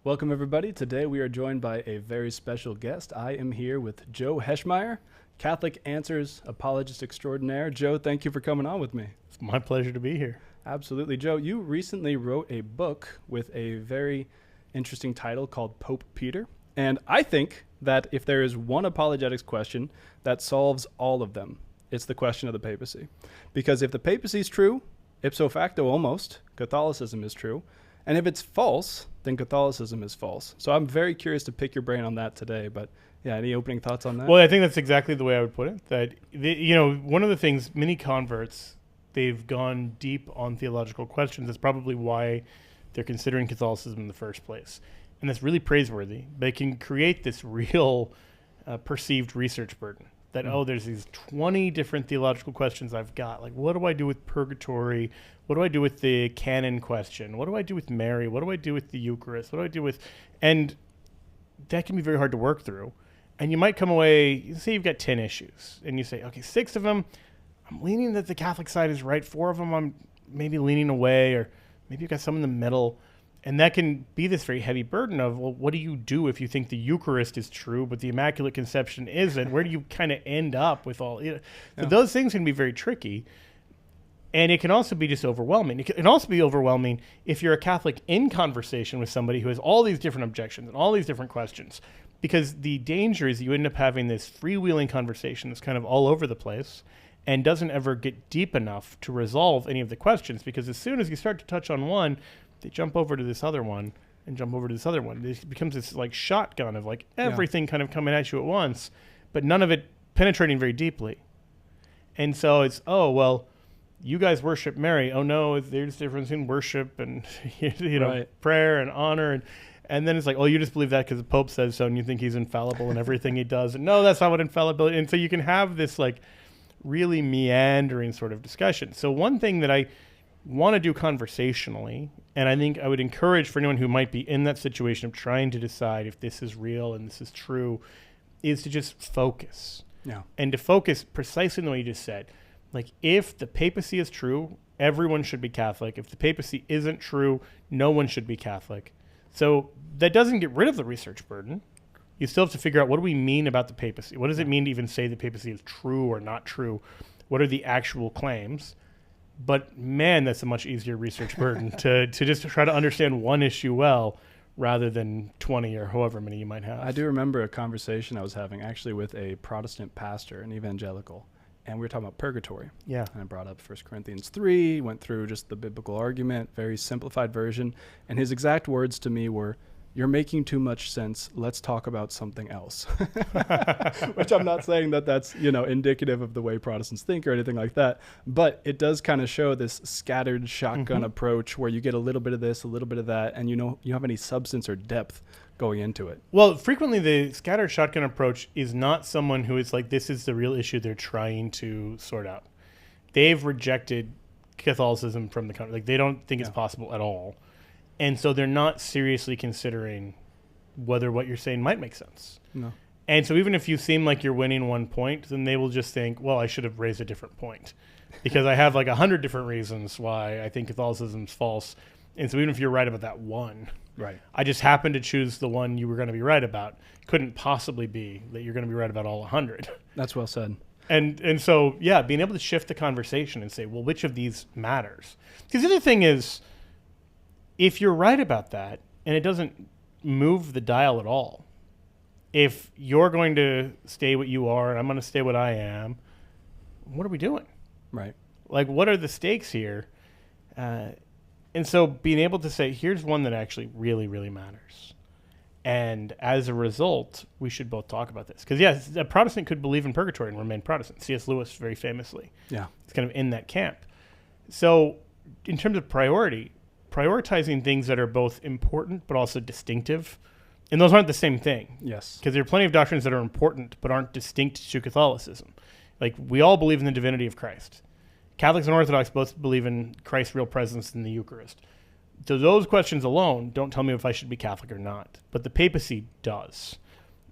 Welcome, everybody. Today we are joined by a very special guest. I am here with Joe Heshmeyer, Catholic Answers Apologist Extraordinaire. Joe, thank you for coming on with me. It's my pleasure to be here. Absolutely. Joe, you recently wrote a book with a very interesting title called Pope Peter. And I think that if there is one apologetics question that solves all of them, it's the question of the papacy. Because if the papacy is true, ipso facto almost, Catholicism is true. And if it's false, then Catholicism is false. So I'm very curious to pick your brain on that today. But yeah, any opening thoughts on that? Well, I think that's exactly the way I would put it. That, one of the things, many converts, they've gone deep on theological questions. That's probably why they're considering Catholicism in the first place. And that's really praiseworthy. They can create this real perceived research burden. That, there's these 20 different theological questions I've got. Like, what do I do with purgatory? What do I do with the canon question? What do I do with Mary? What do I do with the Eucharist? What do I do with... And that can be very hard to work through. And you might come away, say you've got 10 issues, and you say, okay, 6 of them, I'm leaning that the Catholic side is right. 4 of them, I'm maybe leaning away, or maybe you've got some in the middle. And that can be this very heavy burden of, well, what do you do if you think the Eucharist is true, but the Immaculate Conception isn't? Where do you kind of end up with all... So those things can be very tricky. And it can also be just overwhelming. It can also be overwhelming if you're a Catholic in conversation with somebody who has all these different objections and all these different questions. Because the danger is you end up having this freewheeling conversation that's kind of all over the place and doesn't ever get deep enough to resolve any of the questions. Because as soon as you start to touch on one, they jump over to this other one and jump over to this other one. It becomes this like shotgun of like everything kind of coming at you at once, but none of it penetrating very deeply. And so it's, you guys worship Mary. Oh no, there's a difference in worship and prayer and honor. And then it's like, you just believe that because the Pope says so and you think he's infallible in everything he does. And no, that's not what infallibility. And so you can have this like really meandering sort of discussion. So one thing that I want to do conversationally, and I think I would encourage for anyone who might be in that situation of trying to decide if this is real and this is true, is to just focus. Yeah. And to focus precisely in the way you just said. Like, if the papacy is true, everyone should be Catholic. If the papacy isn't true, no one should be Catholic. So that doesn't get rid of the research burden. You still have to figure out, what do we mean about the papacy? What does it mean to even say the papacy is true or not true? What are the actual claims? But man, that's a much easier research burden to just try to understand one issue well rather than 20 or however many you might have. I do remember a conversation I was having actually with a Protestant pastor, an evangelical, and we were talking about purgatory. Yeah. And I brought up 1 Corinthians 3, went through just the biblical argument, very simplified version. And his exact words to me were, "You're making too much sense. Let's talk about something else." Which I'm not saying that that's, indicative of the way Protestants think or anything like that. But it does kind of show this scattered shotgun approach where you get a little bit of this, a little bit of that, and you don't have any substance or depth going into it. Well, frequently the scattered shotgun approach is not someone who is like, this is the real issue they're trying to sort out. They've rejected Catholicism from the country. Like, they don't think it's possible at all. And so they're not seriously considering whether what you're saying might make sense. No. And so even if you seem like you're winning one point, then they will just think, well, I should have raised a different point because I have like 100 different reasons why I think Catholicism's false. And so even if you're right about that one, right, I just happened to choose the one you were going to be right about. Couldn't possibly be that you're going to be right about all 100. That's well said. And so, being able to shift the conversation and say, well, which of these matters? Because the other thing is, if you're right about that and it doesn't move the dial at all, if you're going to stay what you are and I'm going to stay what I am, what are we doing? Right. Like, what are the stakes here? And so being able to say, here's one that actually really, really matters. And as a result, we should both talk about this. Because, yes, a Protestant could believe in purgatory and remain Protestant. C.S. Lewis, very famously. Yeah. It's kind of in that camp. So in terms of prioritizing things that are both important but also distinctive, and those aren't the same thing. Yes. Because there are plenty of doctrines that are important but aren't distinct to Catholicism. Like, we all believe in the divinity of Christ. Catholics and Orthodox both believe in Christ's real presence in the Eucharist. So those questions alone don't tell me if I should be Catholic or not. But the papacy does.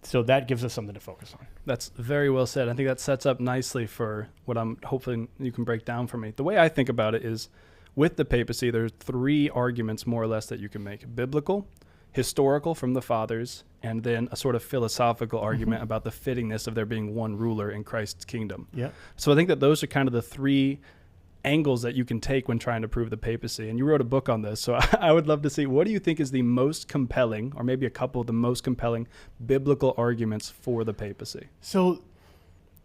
So that gives us something to focus on. That's very well said. I think that sets up nicely for what I'm hoping you can break down for me. The way I think about it is, with the papacy, there are 3 arguments more or less that you can make: biblical, historical from the fathers, and then a sort of philosophical argument about the fittingness of there being one ruler in Christ's kingdom. Yeah. So I think that those are kind of the three angles that you can take when trying to prove the papacy. And you wrote a book on this, so I would love to see, what do you think is the most compelling, or maybe a couple of the most compelling biblical arguments for the papacy? So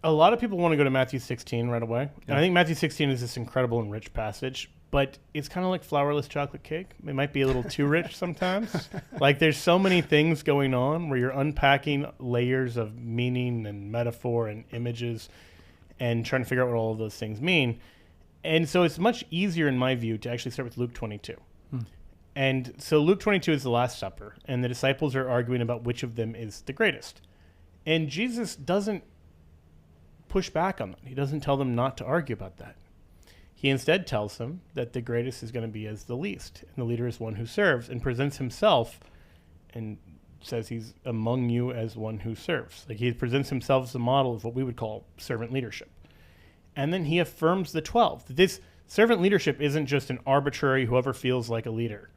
a lot of people want to go to Matthew 16 right away. And I think Matthew 16 is this incredible and rich passage, but it's kind of like flourless chocolate cake. It might be a little too rich sometimes. Like there's so many things going on where you're unpacking layers of meaning and metaphor and images and trying to figure out what all of those things mean. And so it's much easier, in my view, to actually start with Luke 22. And so Luke 22 is the Last Supper, and the disciples are arguing about which of them is the greatest. And Jesus doesn't push back on that. He doesn't tell them not to argue about that. He instead tells them that the greatest is going to be as the least, and the leader is one who serves, and presents himself and says he's among you as one who serves. Like he presents himself as a model of what we would call servant leadership. And then he affirms the 12. This servant leadership isn't just an arbitrary whoever feels like a leader,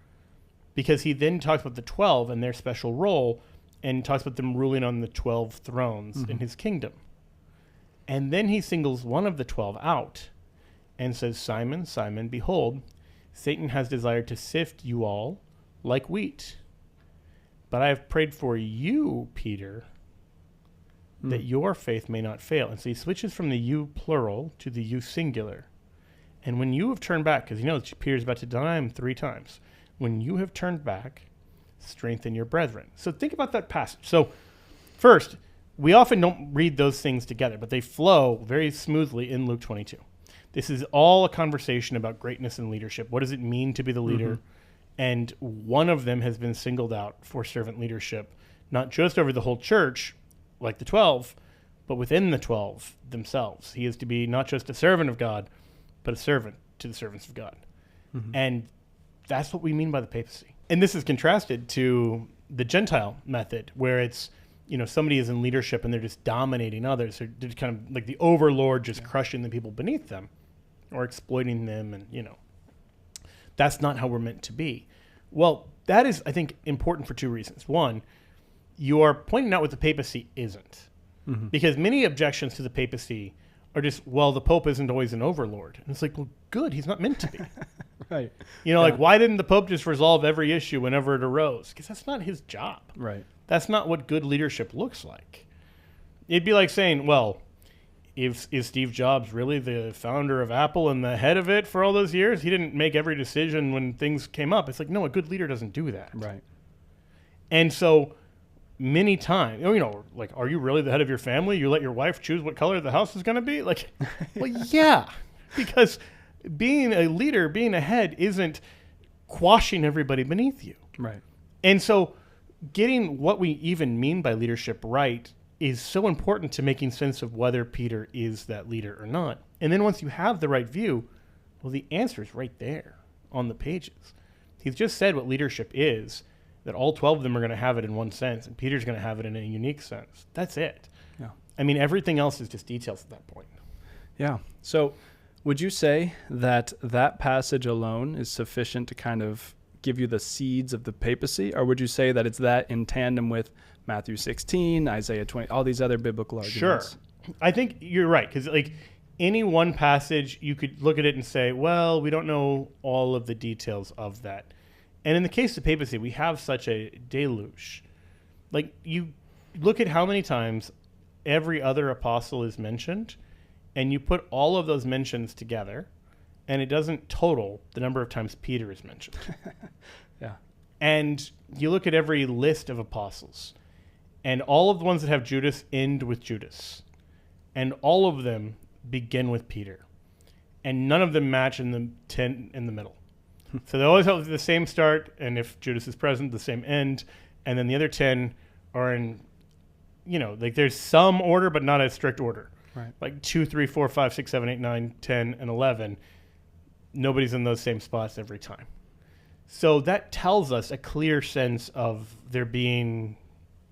because he then talks about the 12 and their special role and talks about them ruling on the 12 thrones in his kingdom. And then he singles one of the 12 out and says, Simon, Simon, behold, Satan has desired to sift you all like wheat. But I have prayed for you, Peter, that your faith may not fail. And so he switches from the you plural to the you singular. And when you have turned back, because you know Peter's about to deny him 3 times, when you have turned back, strengthen your brethren. So think about that passage. So first, we often don't read those things together, but they flow very smoothly in Luke 22. This is all a conversation about greatness and leadership. What does it mean to be the leader? And one of them has been singled out for servant leadership, not just over the whole church, like the 12, but within the 12 themselves. He is to be not just a servant of God, but a servant to the servants of God. And that's what we mean by the papacy. And this is contrasted to the Gentile method, where it's, you know, somebody is in leadership and they're just dominating others. They're just kind of like the overlord, just crushing the people beneath them or exploiting them. And, you know, that's not how we're meant to be. Well, that is, I think, important for 2 reasons. One, you are pointing out what the papacy isn't. Because many objections to the papacy are just, well, the Pope isn't always an overlord. And it's like, well, good, he's not meant to be. Right. You know, like, why didn't the Pope just resolve every issue whenever it arose? Because that's not his job. Right. That's not what good leadership looks like. It'd be like saying, well, is Steve Jobs really the founder of Apple and the head of it for all those years? He didn't make every decision when things came up. It's like, no, a good leader doesn't do that. Right. And so many times, you know, like, are you really the head of your family? You let your wife choose what color the house is going to be? Like, well, yeah, because being a leader, being a head isn't quashing everybody beneath you. Right. And so getting what we even mean by leadership right is so important to making sense of whether Peter is that leader or not. And then once you have the right view, well, the answer is right there on the pages. He's just said what leadership is, that all 12 of them are going to have it in one sense, and Peter's going to have it in a unique sense. That's it. Yeah. I mean, everything else is just details at that point. Yeah. So would you say that that passage alone is sufficient to kind of give you the seeds of the papacy? Or would you say that it's that in tandem with Matthew 16, Isaiah 20, all these other biblical arguments? Sure. I think you're right, because like any one passage, you could look at it and say, well, we don't know all of the details of that. And in the case of papacy, we have such a deluge. Like, you look at how many times every other apostle is mentioned, and you put all of those mentions together, and it doesn't total the number of times Peter is mentioned. Yeah. And you look at every list of apostles, and all of the ones that have Judas end with Judas. And all of them begin with Peter. And none of them match in the 10 in the middle. So they always have the same start, and if Judas is present, the same end. And then the other 10 are in, you know, like there's some order, but not a strict order. Right. Like 2, 3, 4, 5, 6, 7, 8, 9, 10, and 11. Nobody's in those same spots every time. So that tells us a clear sense of there being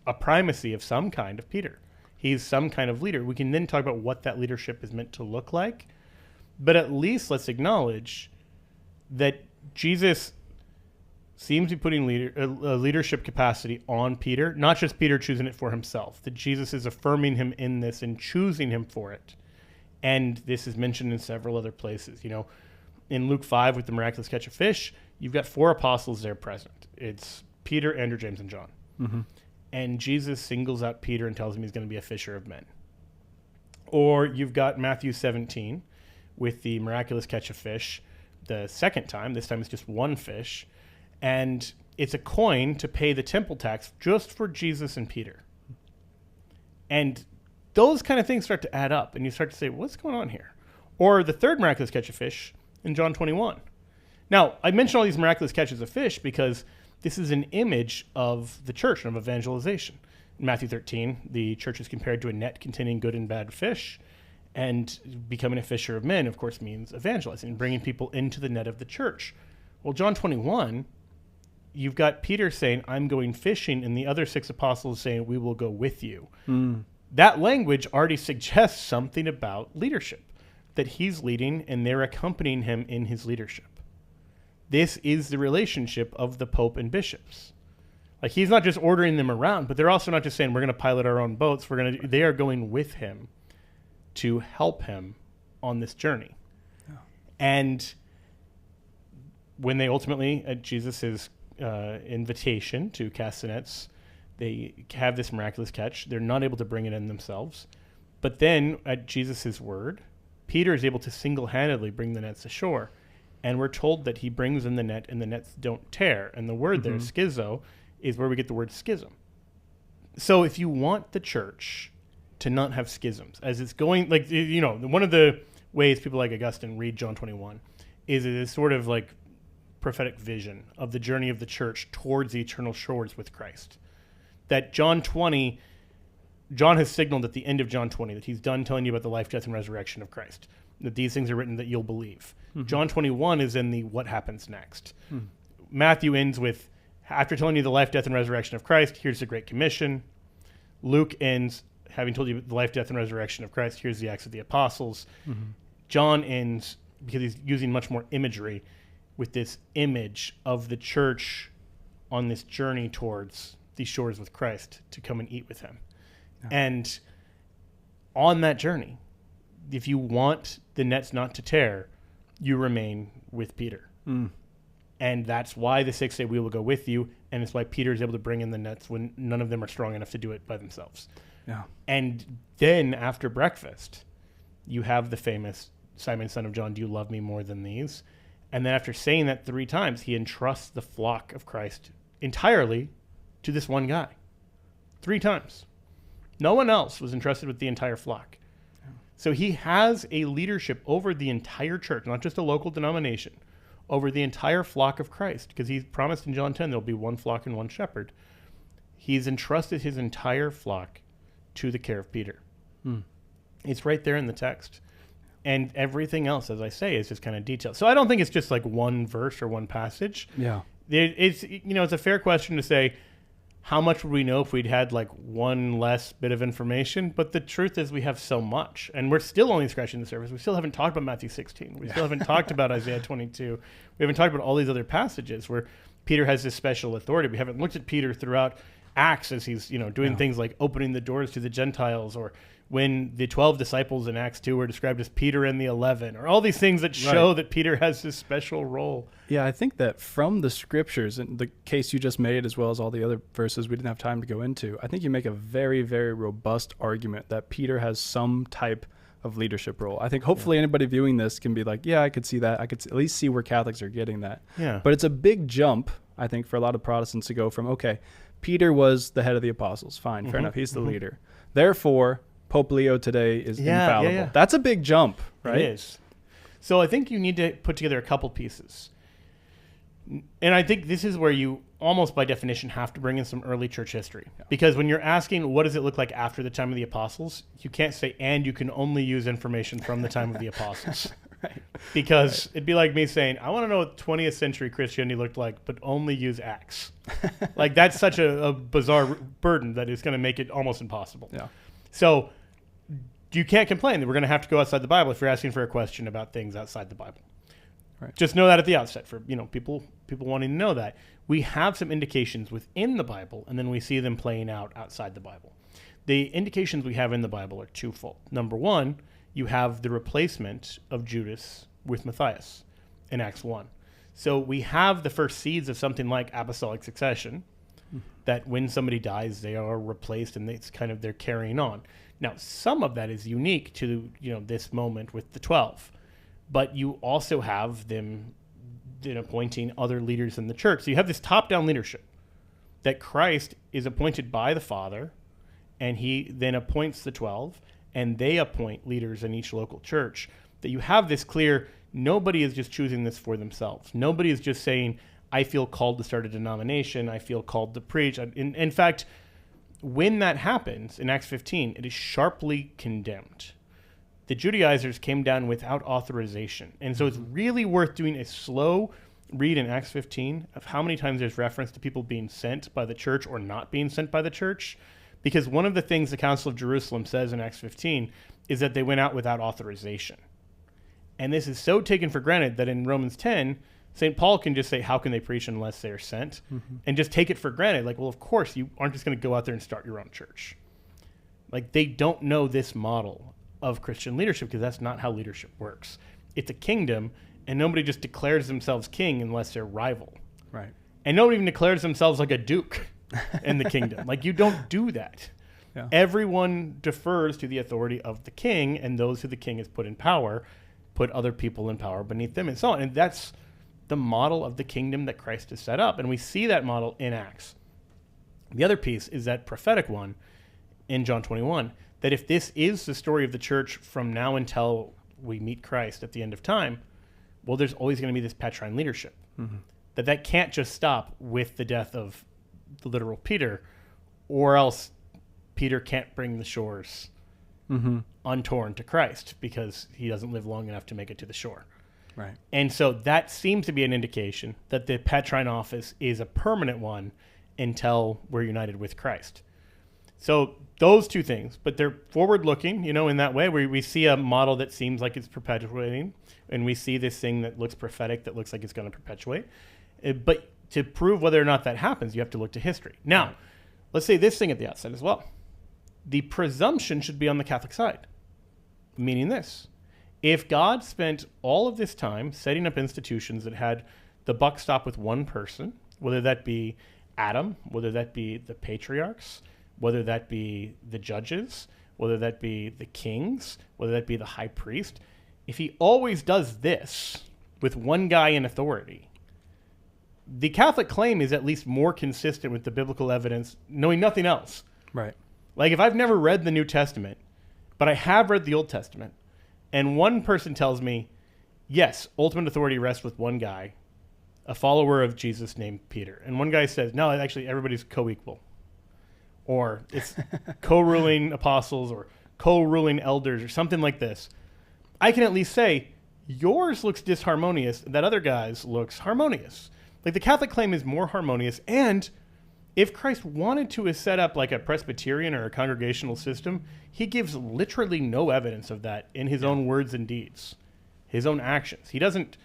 a primacy of some kind of Peter. He's some kind of leader. We can then talk about what that leadership is meant to look like. But at least let's acknowledge that Jesus seems to be putting leadership capacity on Peter, not just Peter choosing it for himself, that Jesus is affirming him in this and choosing him for it. And this is mentioned in several other places. You know, in Luke 5 with the miraculous catch of fish, you've got 4 apostles there present. It's Peter, Andrew, James, and John. Mm-hmm. And Jesus singles out Peter and tells him he's going to be a fisher of men. Or you've got Matthew 17 with the miraculous catch of fish the second time. This time it's just 1 fish. And it's a coin to pay the temple tax just for Jesus and Peter. And those kind of things start to add up, and you start to say, what's going on here? Or the third miraculous catch of fish in John 21. Now, I mention all these miraculous catches of fish because this is an image of the church and of evangelization. In Matthew 13, the church is compared to a net containing good and bad fish, and becoming a fisher of men, of course, means evangelizing and bringing people into the net of the church. Well, John 21, you've got Peter saying, I'm going fishing, and the other 6 apostles saying, we will go with you. That language already suggests something about leadership, that he's leading and they're accompanying him in his leadership. This is the relationship of the Pope and bishops. Like, he's not just ordering them around, but they're also not just saying, we're going to pilot our own boats. They are going with him to help him on this journey. Yeah. And when they ultimately, at Jesus' invitation to cast the nets, they have this miraculous catch. They're not able to bring it in themselves. But then, at Jesus' word, Peter is able to single-handedly bring the nets ashore. And we're told that he brings in the net and the nets don't tear. And the word there, schizo, is where we get the word schism. So if you want the church to not have schisms, as it's going, like, you know, one of the ways people like Augustine read John 21 is it is sort of like prophetic vision of the journey of the church towards the eternal shores with Christ. That John 20, John has signaled at the end of John 20 that he's done telling you about the life, death, and resurrection of Christ, that these things are written that you'll believe. John 21 is in the what happens next. Matthew ends with, after telling you the life, death, and resurrection of Christ, here's the Great Commission. Luke ends, having told you the life, death, and resurrection of Christ, here's the Acts of the Apostles. John ends, because he's using much more imagery, with this image of the church on this journey towards these shores with Christ to come and eat with him. Yeah. And on that journey, if you want the nets not to tear, you remain with Peter. And that's why the 6 say, we will go with you. And it's why Peter is able to bring in the nets when none of them are strong enough to do it by themselves. Yeah. And then after breakfast, you have the famous, Simon, son of John, do you love me more than these? And then after saying that 3 times, he entrusts the flock of Christ entirely to this one guy. 3 times. No one else was entrusted with the entire flock. Yeah. So he has a leadership over the entire church, not just a local denomination, over the entire flock of Christ, because he promised in John 10 there'll be 1 flock and 1 shepherd. He's entrusted his entire flock to the care of Peter. It's right there in the text. And everything else, as I say, is just kind of detailed. So I don't think it's just like one verse or one passage. Yeah. It's, you know, it's a fair question to say, how much would we know if we'd had like one less bit of information? But the truth is we have so much, and we're still only scratching the surface. We still haven't talked about Matthew 16. We still haven't talked about Isaiah 22. We haven't talked about all these other passages where Peter has this special authority. We haven't looked at Peter throughout Acts as he's, you know, doing things like opening the doors to the Gentiles, or when the 12 disciples in Acts 2 were described as Peter and the 11, or all these things that show that Peter has this special role. Yeah, I think that from the scriptures, and the case you just made, as well as all the other verses we didn't have time to go into, I think you make a very, very robust argument that Peter has some type of leadership role. I think hopefully anybody viewing this can be like, yeah, I could see that. I could at least see where Catholics are getting that. Yeah. But it's a big jump, I think, for a lot of Protestants to go from, okay, Peter was the head of the apostles. Fine, fair enough. He's the leader. Therefore, Pope Leo today is infallible. Yeah. That's a big jump, right? It is. So I think you need to put together a couple pieces. And I think this is where you almost by definition have to bring in some early church history. Yeah. Because when you're asking what does it look like after the time of the apostles, you can't say, and you can only use information from the time of the apostles. Right. Because it'd be like me saying, I want to know what 20th century Christianity looked like, but only use Acts. Like, that's such a bizarre burden that it's going to make it almost impossible. Yeah. So you can't complain that we're going to have to go outside the Bible if you're asking for a question about things outside the Bible. Right. Just know that at the outset for people wanting to know that. We have some indications within the Bible, and then we see them playing out outside the Bible. The indications we have in the Bible are twofold. Number one, you have the replacement of Judas with Matthias in Acts 1. So we have the first seeds of something like apostolic succession, that when somebody dies, they are replaced, and it's kind of they're carrying on. Now, some of that is unique to this moment with the 12, but you also have them appointing other leaders in the church. So you have this top-down leadership that Christ is appointed by the Father, and he then appoints the 12, and they appoint leaders in each local church. That you have this clear, nobody is just choosing this for themselves. Nobody is just saying, I feel called to start a denomination. I feel called to preach. In fact, when that happens in Acts 15, it is sharply condemned. The Judaizers came down without authorization. And so it's really worth doing a slow read in Acts 15 of how many times there's reference to people being sent by the church or not being sent by the church. Because one of the things the Council of Jerusalem says in Acts 15 is that they went out without authorization. And this is so taken for granted that in Romans 10, St. Paul can just say, how can they preach unless they are sent? And just take it for granted. Like, well, of course, you aren't just going to go out there and start your own church. Like, they don't know this model of Christian leadership because that's not how leadership works. It's a kingdom, and nobody just declares themselves king unless they're rival. Right. And nobody even declares themselves like a duke in the kingdom. Like, you don't do that. Yeah. Everyone defers to the authority of the king, and those who the king has put in power put other people in power beneath them, and so on. And that's the model of the kingdom that Christ has set up, and we see that model in Acts. The other piece is that prophetic one in John 21, that if this is the story of the church from now until we meet Christ at the end of time, well, there's always going to be this Petrine leadership. That can't just stop with the death of the literal Peter, or else Peter can't bring the shores untorn to Christ because he doesn't live long enough to make it to the shore. Right. And so that seems to be an indication that the Petrine office is a permanent one until we're united with Christ. So those two things, but they're forward-looking, in that way, where we see a model that seems like it's perpetuating, and we see this thing that looks prophetic, that looks like it's going to perpetuate. But to prove whether or not that happens, you have to look to history. Now, let's say this thing at the outset as well. The presumption should be on the Catholic side, meaning this. If God spent all of this time setting up institutions that had the buck stop with one person, whether that be Adam, whether that be the patriarchs, whether that be the judges, whether that be the kings, whether that be the high priest, if he always does this with one guy in authority, the Catholic claim is at least more consistent with the biblical evidence, knowing nothing else. Right. Like, if I've never read the New Testament, but I have read the Old Testament, and one person tells me, yes, ultimate authority rests with one guy, a follower of Jesus named Peter. And one guy says, no, actually, everybody's co-equal. Or it's co-ruling apostles or co-ruling elders or something like this. I can at least say, yours looks disharmonious, that other guy's looks harmonious. Like, the Catholic claim is more harmonious, and if Christ wanted to set up like a Presbyterian or a congregational system, he gives literally no evidence of that in his own words and deeds, his own actions. He doesn't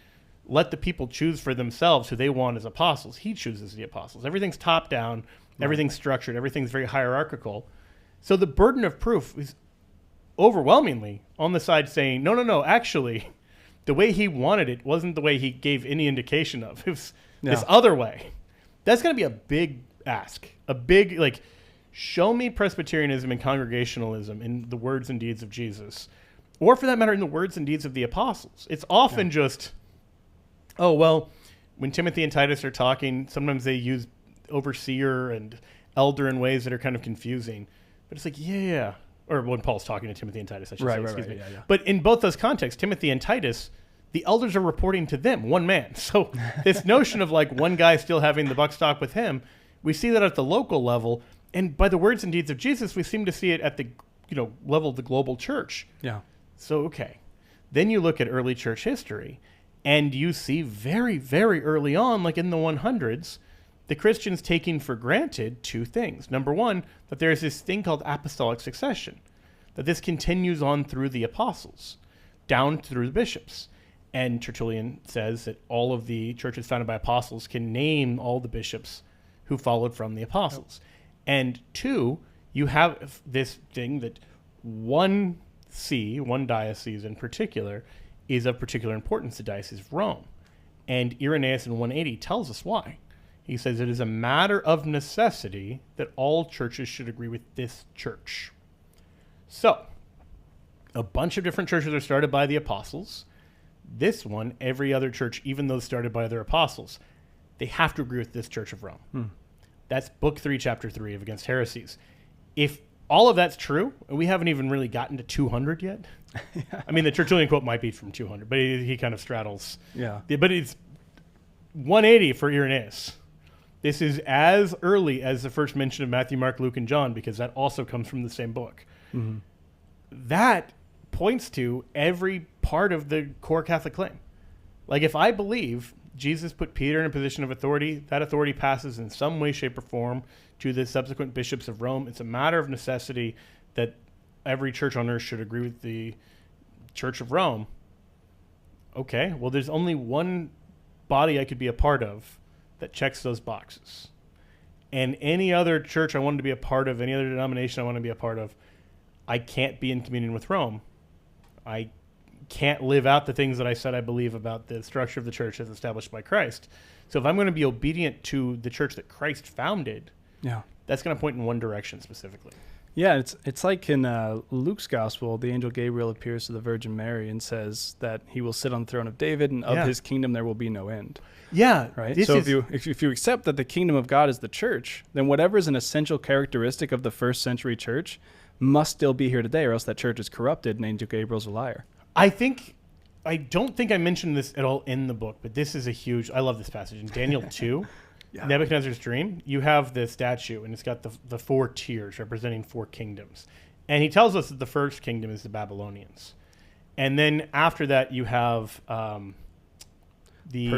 let the people choose for themselves who they want as apostles. He chooses the apostles. Everything's top down, everything's structured, everything's very hierarchical. So the burden of proof is overwhelmingly on the side saying, no, actually, the way he wanted it wasn't the way he gave any indication of. It was this other way. That's going to be a big ask. A big, show me Presbyterianism and Congregationalism in the words and deeds of Jesus. Or for that matter, in the words and deeds of the apostles. It's often just, oh, well, when Timothy and Titus are talking, sometimes they use overseer and elder in ways that are kind of confusing. But it's like, yeah. Or when Paul's talking to Timothy and Titus, I should say, excuse me. Yeah. But in both those contexts, Timothy and Titus, the elders are reporting to them, one man. So this notion of one guy still having the buck stop with him, we see that at the local level. And by the words and deeds of Jesus, we seem to see it at the level of the global church. Yeah. So, okay. Then you look at early church history, and you see very, very early on, like in the 100s, the Christians taking for granted two things. Number one, that there's this thing called apostolic succession, that this continues on through the apostles, down through the bishops. And Tertullian says that all of the churches founded by apostles can name all the bishops who followed from the apostles. And 2, you have this thing that one diocese in particular, is of particular importance, the Diocese of Rome. And Irenaeus in 180 tells us why. He says it is a matter of necessity that all churches should agree with this church. So, a bunch of different churches are started by the apostles. This one, every other church, even those started by other apostles, they have to agree with this Church of Rome. That's Book 3, Chapter 3 of Against Heresies. If all of that's true, and we haven't even really gotten to 200 yet. I mean, the Tertullian quote might be from 200, but he kind of straddles. Yeah. But it's 180 for Irenaeus. This is as early as the first mention of Matthew, Mark, Luke, and John, because that also comes from the same book. Mm-hmm. That points to every part of the core Catholic claim. Like, if I believe Jesus put Peter in a position of authority, that authority passes in some way, shape, or form to the subsequent bishops of Rome. It's a matter of necessity that every church on earth should agree with the Church of Rome. Okay, well, there's only one body I could be a part of that checks those boxes. And any other church I wanted to be a part of, any other denomination I want to be a part of, I can't be in communion with Rome. I can't live out the things that I said I believe about the structure of the church as established by Christ. So if I'm going to be obedient to the church that Christ founded, that's going to point in one direction specifically. Yeah, it's like in Luke's gospel, the angel Gabriel appears to the Virgin Mary and says that he will sit on the throne of David, and of his kingdom there will be no end. Yeah. Right? So if you accept that the kingdom of God is the church, then whatever is an essential characteristic of the first century church must still be here today, or else that church is corrupted and angel Gabriel's a liar. I don't think I mentioned this at all in the book, but this is I love this passage. In Daniel 2, Nebuchadnezzar's dream, you have the statue, and it's got the 4 tiers representing 4 kingdoms. And he tells us that the first kingdom is the Babylonians. And then after that, you have the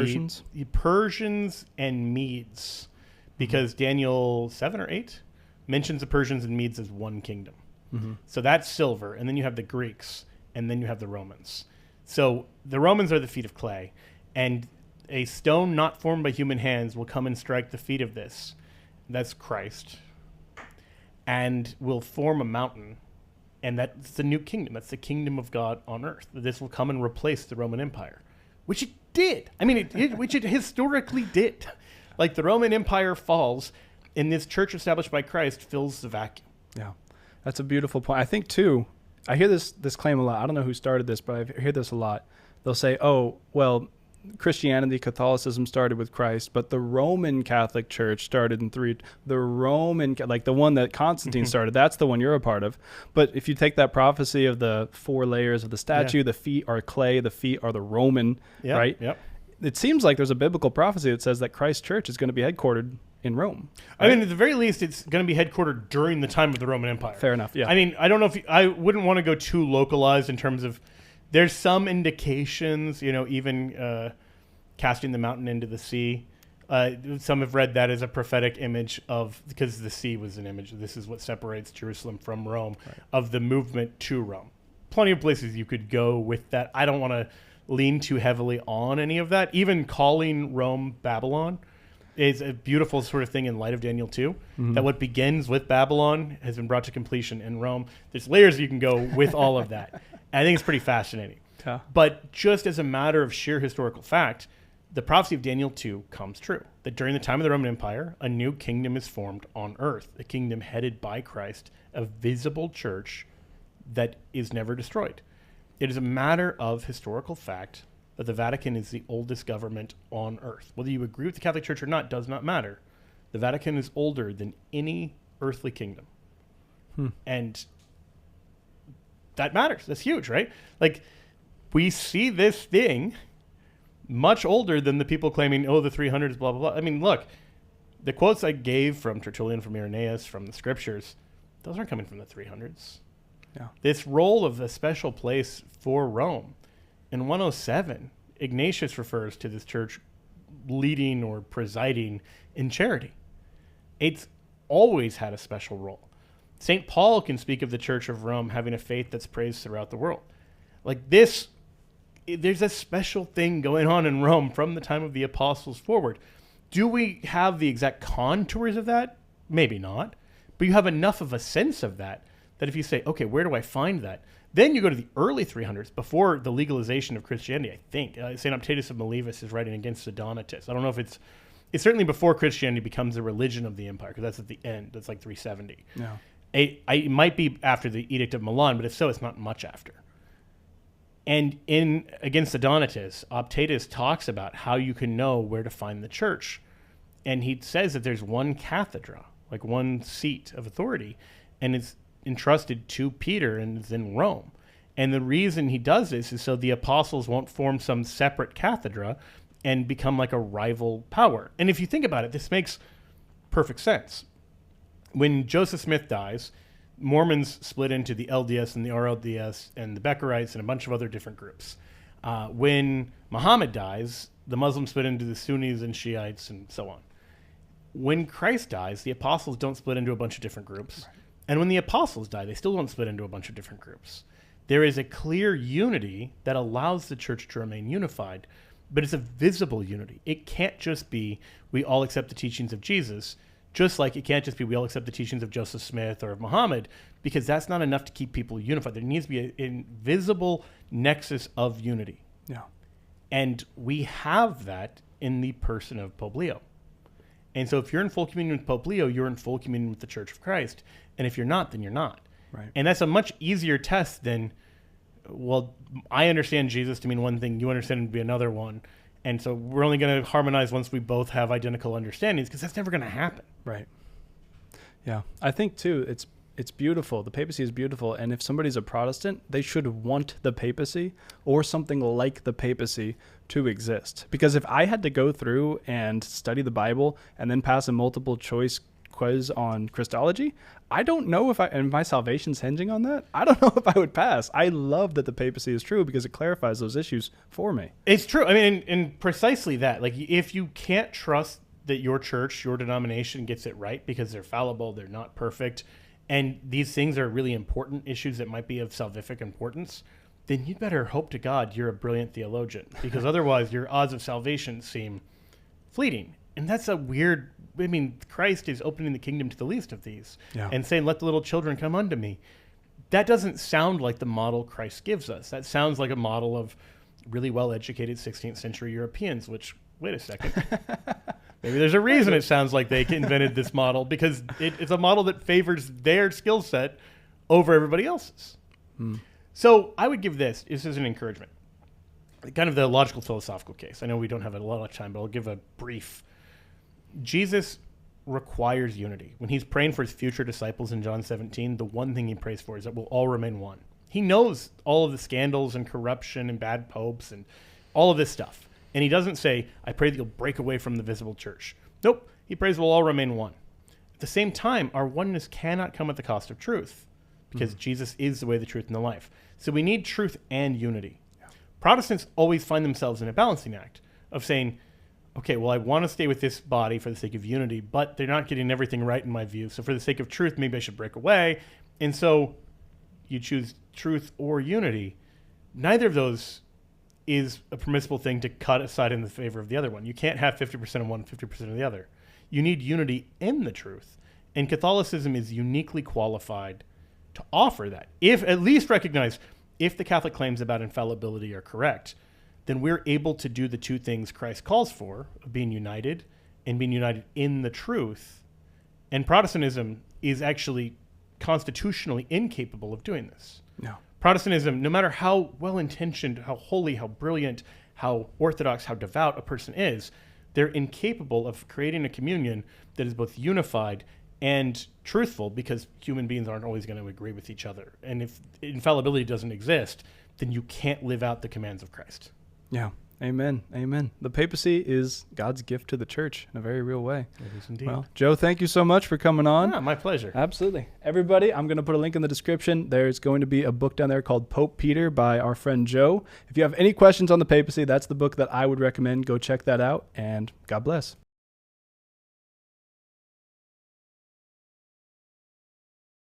Persians and Medes, because Daniel 7 or 8 mentions the Persians and Medes as one kingdom. Mm-hmm. So that's silver. And then you have the Greeks, and then you have the Romans. So the Romans are the feet of clay, and a stone not formed by human hands will come and strike the feet of this. That's Christ. And will form a mountain. And that's the new kingdom. That's the kingdom of God on earth. This will come and replace the Roman Empire, which it did. I mean, which it historically did. Like, the Roman Empire falls, and this church established by Christ fills the vacuum. Yeah, that's a beautiful point. I think, too, I hear this claim a lot. I don't know who started this, but I hear this a lot. They'll say, oh, well, Christianity, Catholicism started with Christ, but the Roman Catholic Church started in the Roman, like the one that Constantine started, that's the one you're a part of. But if you take that prophecy of the 4 layers of the statue, the feet are clay, the feet are the Roman, right? Yep. It seems like there's a biblical prophecy that says that Christ's church is going to be headquartered in Rome. Right? I mean, at the very least, it's going to be headquartered during the time of the Roman Empire. Fair enough, yeah. I mean, I don't know I wouldn't want to go too localized in terms of, there's some indications, even casting the mountain into the sea. Some have read that as a prophetic image because the sea was an image. This is what separates Jerusalem from Rome, of the movement to Rome. Plenty of places you could go with that. I don't want to lean too heavily on any of that. Even calling Rome Babylon is a beautiful sort of thing in light of Daniel 2, that what begins with Babylon has been brought to completion in Rome. There's layers you can go with all of that. I think it's pretty fascinating. Yeah. But just as a matter of sheer historical fact, the prophecy of Daniel 2 comes true. That during the time of the Roman Empire, a new kingdom is formed on earth, a kingdom headed by Christ, a visible church that is never destroyed. It is a matter of historical fact that the Vatican is the oldest government on earth. Whether you agree with the Catholic Church or not does not matter. The Vatican is older than any earthly kingdom. And that matters. That's huge, right? Like, we see this thing much older than the people claiming, the 300s, blah, blah, blah. I mean, look, the quotes I gave from Tertullian, from Irenaeus, from the scriptures, those aren't coming from the 300s. Yeah. This role of a special place for Rome. In 107, Ignatius refers to this church leading or presiding in charity. It's always had a special role. St. Paul can speak of the Church of Rome having a faith that's praised throughout the world. Like, this there's a special thing going on in Rome from the time of the apostles forward. Do we have the exact contours of that? Maybe not. But you have enough of a sense of that if you say, okay, where do I find that? Then you go to the early 300s, before the legalization of Christianity, I think. St. Optatus of Miletus is writing against the Donatists. I don't know if it's certainly before Christianity becomes a religion of the empire, because that's at the end. That's like 370. Yeah. It might be after the Edict of Milan, but if so, it's not much after. And in Against the Donatists, Optatus talks about how you can know where to find the church. And he says that there's one cathedra, like one seat of authority, and it's entrusted to Peter, and it's in Rome. And the reason he does this is so the apostles won't form some separate cathedra and become like a rival power. And if you think about it, this makes perfect sense. When Joseph Smith dies, Mormons split into the LDS and the RLDS and the Beckerites and a bunch of other different groups. When Muhammad dies, the Muslims split into the Sunnis and Shiites and so on. When Christ dies, the apostles don't split into a bunch of different groups. Right. And when the apostles die, they still don't split into a bunch of different groups. There is a clear unity that allows the church to remain unified, but it's a visible unity. It can't just be we all accept the teachings of Jesus, just like it can't just be we all accept the teachings of Joseph Smith or of Muhammad, because that's not enough to keep people unified. There needs to be an invisible nexus of unity. Yeah. And we have that in the person of Pope Leo. And so if you're in full communion with Pope Leo, you're in full communion with the Church of Christ. And if you're not, then you're not. Right. And that's a much easier test than, well, I understand Jesus to mean one thing, you understand him to be another one. And so we're only going to harmonize once we both have identical understandings, because that's never going to happen. Right. Yeah. I think, too, it's beautiful. The papacy is beautiful. And if somebody's a Protestant, they should want the papacy or something like the papacy to exist. Because if I had to go through and study the Bible and then pass a multiple choice quiz on Christology, I don't know and my salvation's hinging on that, I don't know if I would pass. I love that the papacy is true because it clarifies those issues for me. It's true. I mean, and precisely that. Like, if you can't trust that your church, your denomination gets it right because they're fallible, they're not perfect, and these things are really important issues that might be of salvific importance, then you'd better hope to God you're a brilliant theologian, because otherwise your odds of salvation seem fleeting. And that's a weird, I mean, Christ is opening the kingdom to the least of these and saying, let the little children come unto me. That doesn't sound like the model Christ gives us. That sounds like a model of really well-educated 16th century Europeans, which, wait a second. Maybe there's a reason it sounds like they invented this model, because it's a model that favors their skill set over everybody else's. So I would give this as an encouragement, kind of the logical philosophical case. I know we don't have a lot of time, but I'll give a brief. Jesus requires unity. When he's praying for his future disciples in John 17, the one thing he prays for is that we'll all remain one. He knows all of the scandals and corruption and bad popes and all of this stuff. And he doesn't say, I pray that you'll break away from the visible church. Nope. He prays we'll all remain one. At the same time, our oneness cannot come at the cost of truth, because Jesus is the way, the truth, and the life. So we need truth and unity. Yeah. Protestants always find themselves in a balancing act of saying, okay, well, I want to stay with this body for the sake of unity, but they're not getting everything right in my view. So for the sake of truth, maybe I should break away. And so you choose truth or unity. Neither of those is a permissible thing to cut aside in the favor of the other one. You can't have 50% of one, 50% of the other. You need unity in the truth. And Catholicism is uniquely qualified to offer that. If at least recognize, if the Catholic claims about infallibility are correct, then we're able to do the two things Christ calls for, of being united and being united in the truth. And Protestantism is actually constitutionally incapable of doing this. No. Protestantism, no matter how well-intentioned, how holy, how brilliant, how orthodox, how devout a person is, they're incapable of creating a communion that is both unified and truthful, because human beings aren't always going to agree with each other. And if infallibility doesn't exist, then you can't live out the commands of Christ. Yeah. Amen. Amen. The papacy is God's gift to the church in a very real way. It is indeed. Well, Joe, thank you so much for coming on. Yeah, my pleasure. Absolutely. Everybody, I'm going to put a link in the description. There's going to be a book down there called Pope Peter by our friend Joe. If you have any questions on the papacy, that's the book that I would recommend. Go check that out, and God bless.